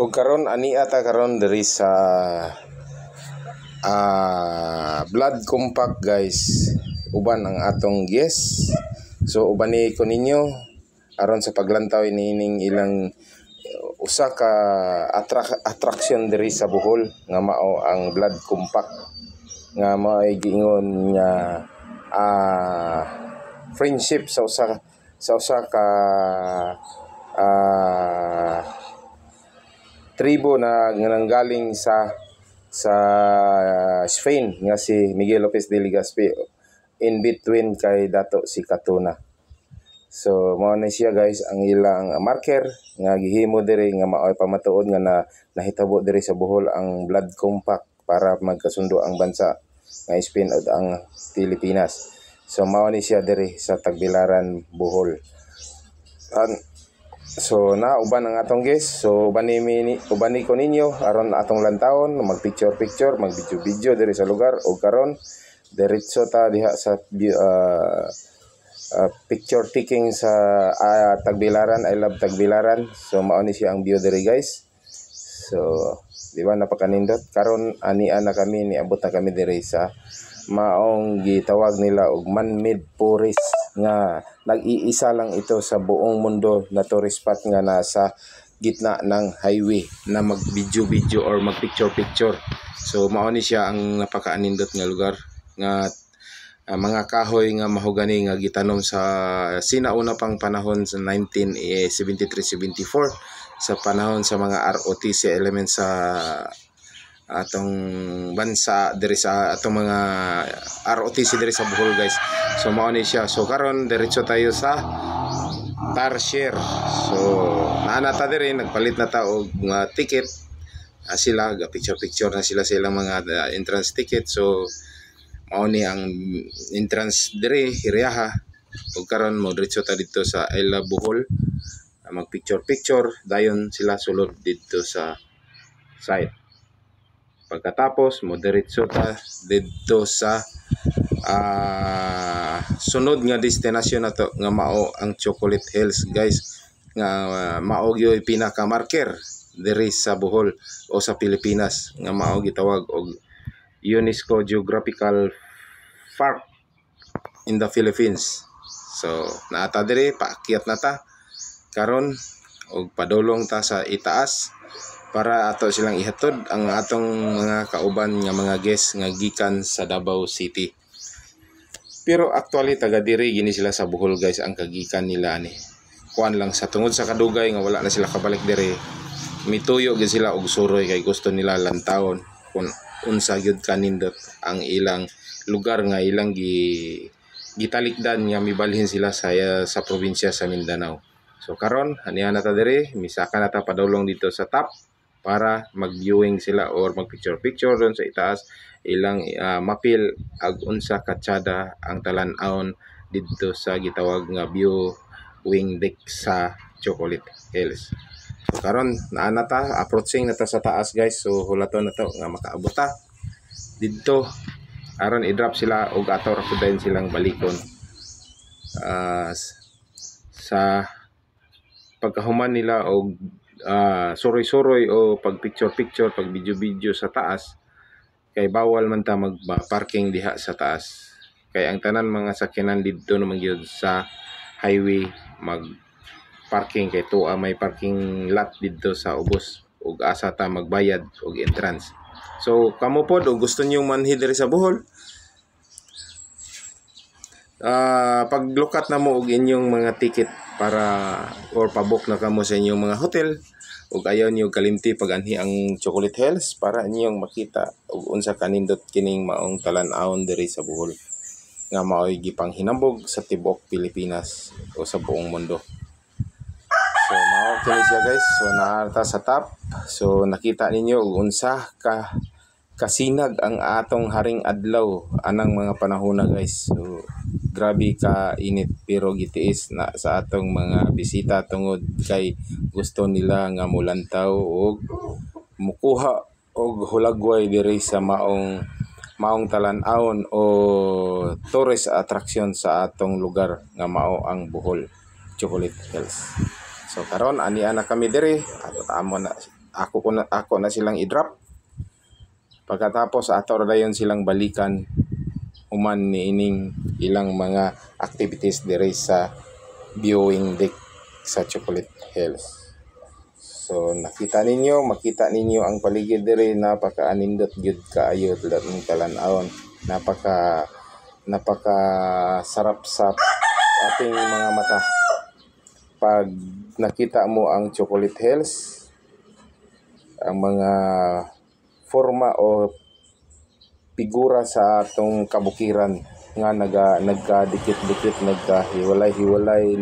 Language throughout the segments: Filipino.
O karon ani ata karon diri sa blood compact guys, uban ang atong guest. So ubani ko ninyo aron sa paglantaw ining ilang usa ka attraction diri sa Bohol nga mao ang blood compact nga maay giingon nga friendship sa usa ka tribo na nanggaling sa Spain nga si Miguel Lopez de Legazpi in between kay Dato si Katuna. So mao na siya guys ang ilang marker nga gihimo diri nga maoy pamatuod nga nahitabo diri sa Bohol ang blood compact para magkasundo ang bansa nga Spain ug ang Pilipinas. So mao ni siya diri sa Tagbilaran, Bohol. So uban ang atong guest. So ubani ko ninyo aron atong lantawon, mag-picture, mag-video diri sa lugar ug karon diretso ta diha sa picture taking sa Tagbilaran. I love Tagbilaran. So mao ni siya ang view diri guys. So di ba napakanindot karon ani na kami niabot na kami diri sa maong gitawag nila og man-made forest nga nag-iisa lang ito sa buong mundo na tourist spot nga nasa gitna ng highway na mag-video or mag-picture. So mao ni siya ang napakaanindot nga lugar nga mga kahoy nga mahogani nga gitanom sa sinauna pang panahon sa 1973-74 sa panahon sa mga ROTC elements sa atong bansa diri sa atong mga ROTC diri sa Bohol guys. So mao ni siya. So karon diretso tayo sa Tarsier. So naana ta diri, nagpalit na ta og ticket. Sila picture na sila sa ilang mga entrance ticket. So mao ni ang entrance diri Hiriaha. Ug karon mo diretso ta dito sa Ella Bohol. Mag picture dayon sila sulod dito sa site. Pagkatapos mo diretso ta dito sa sunod nga destinasyon na to nga mao ang Chocolate Hills guys, nga mao gyud pinaka-marker diri sa Bohol o sa Pilipinas nga mao gitawag og UNESCO Geographical Park in the Philippines. So naata diri, paakyat na ta karon og padulong ta sa itaas para ato silang ihatod ang atong mga kauban nga mga guest nga gikan sa Davao City. Pero actually taga diri gini sila sa Bohol guys, ang kagikan nila ani. Kuan lang sa tungod sa kadugay nga wala na sila kabalik diri. Mituyo gid sila og suroy kay gusto nila lantawon kun unsa gyud kanindot ang ilang lugar nga ilang gitalikdan nga mibalhin sila sa probinsya sa Mindanao. So karon aniya na ta diri, misaka na ta padulong dito sa top para mag-viewing sila or mag-picture doon sa itaas ilang mapil ag unsa katsada ang talan-awon dito sa gitawag nga viewing deck sa Chocolate Hills. So karon naana ta, approaching na ta sa taas guys. So hulaton na to nga makaabot ta didto aron i-drop sila og ato ra pud silang balikon sa pagkahuman nila og suroy-suroy o pag picture, pag video sa taas, kay bawal man ta mag-parking diha sa taas. Kay ang tanan mga sakyanan didto naman gyud sa highway mag-parking kay tuwa may parking lot didto sa ubos ug asa ta magbayad og entrance. So kamo pod og gusto niyo manhi diri sa Bohol, paglukat na mo og inyong mga ticket para or pabook na kamo sa inyong mga hotel ug ayaw niyo kalimti pag anhi ang Chocolate Hills para inyong makita ug unsa kanindot kining maong talan-awon diri sa Bohol nga maoy gipanghinambog sa tibok Pilipinas o sa buong mundo. So mao kini siya guys. So naarta sa top. So nakita ninyo ug unsa kasinag ang atong haring adlaw anang mga panahon na guys. So grabe ka init pero gitiis na sa atong mga bisita tungod kay gusto nila nga mulantaw og mukuha og hulagway diri sa maong talan-awon o tourist attraction sa atong lugar nga mao ang Bohol Chocolate Hills. So karon ani ana kami diri at amo na ako na silang i-drop. Pagkatapos ato ra dayon silang balikan human niining ilang mga activities dire sa viewing deck sa Chocolate Hills. So makita ninyo ang paligid dire, napaka-anindot gyud kaayo ng talan-awon. Napaka sarap sa ating mga mata. Pag nakita mo ang Chocolate Hills, ang mga forma o figura sa atong kabukiran nga nagkadikit-dikit, nagkahiwalay-hiwalay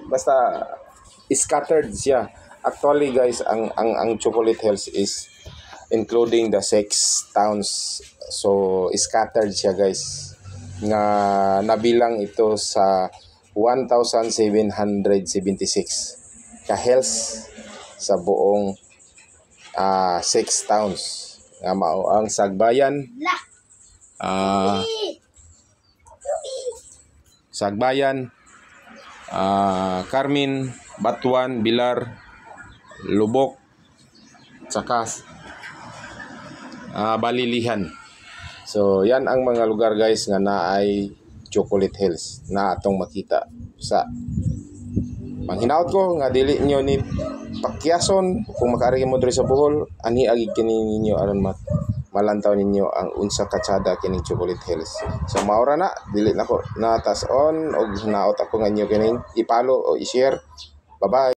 basta scattered siya. Actually guys, ang Chocolate Hills is including the 6 towns. So scattered siya guys. Nga nabilang ito sa 1,776 ka hills sa buong 6 towns. Nga mao ang Sagbayan, Carmen, Batuan, Bilar, Lubok, saka Balilihan. So yan ang mga lugar guys nga naay Chocolate Hills na atong makita. Sa manghinaot ko nga dili nyo ni pakyason kung makaari mo diri sa Bohol, ani agi kini ninyo aron malantaw ninyo ang unsa katsada kining Chocolate Hills. So maura na, dili nako na tas on og naot ako nga inyo kining i-follow o i-share. Bye bye.